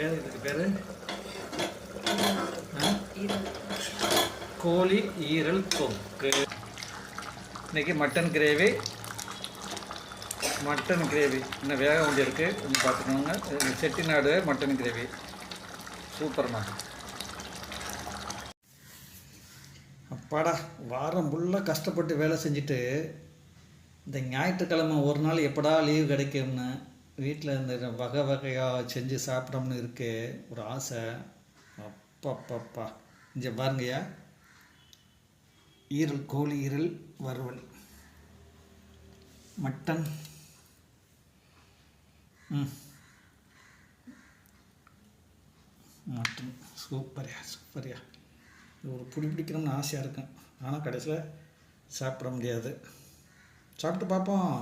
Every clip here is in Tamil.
இதுக்கு பேர் கோழி ஈரல் தொக்கு. இன்றைக்கி மட்டன் கிரேவி இன்னும் வேக வேண்டியிருக்கு. கொஞ்சம் பார்த்துக்கோங்க. செட்டிநாடு மட்டன் கிரேவி சூப்பர்ண்ணா. அப்பாடா, வாரம் ஃபுல்லாக கஷ்டப்பட்டு வேலை செஞ்சுட்டு இந்த ஞாயிற்றுக்கிழமை ஒரு நாள் எப்படா லீவு கிடைக்கும்னு வீட்டில் இந்த வகை வகையாக செஞ்சு சாப்பிடணும்னு இருக்கு ஒரு ஆசை. அப்பப்பப்பா, இங்கே பாருங்கய்யா, ஈரல், கோழி ஈரல் வறுவல், மட்டன், மட்டன் சூப்பர்யா. ஒரு பிடிக்கணும்னு ஆசையாக இருக்கும். ஆனால் கடைசியில் சாப்பிட முடியாது. சாப்பிட்டு பார்ப்போம்.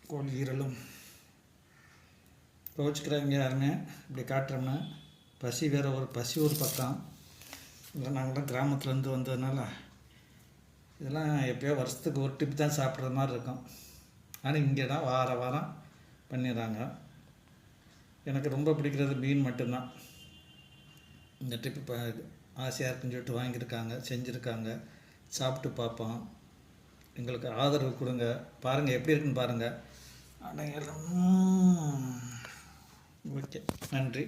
கோழி ஈரலும் கோச்சிக்கிறாங்க யாருமே இப்படி காட்டுறோம்னா. பசி ஒரு பக்கம். இல்லை, நாங்களாம் கிராமத்துலேருந்து வந்ததுனால இதெல்லாம் எப்போயோ வருஷத்துக்கு ஒரு டிப் தான் சாப்பிட்ற மாதிரி இருக்கும். ஆனால் இங்கே தான் வாரம் பண்ணிடுறாங்க. எனக்கு ரொம்ப பிடிக்கிறது மீன் மட்டும்தான். இந்த ட்ரிப்பு இப்போ ஆசையாக இருக்குன்னு சொல்லிட்டு வாங்கியிருக்காங்க, செஞ்சுருக்காங்க. சாப்பிட்டு பார்ப்போம். எங்களுக்கு ஆதரவு கொடுங்க. பாருங்கள் எப்படி இருக்குன்னு பாருங்கள். ஆனால் ஓகே, நன்றி.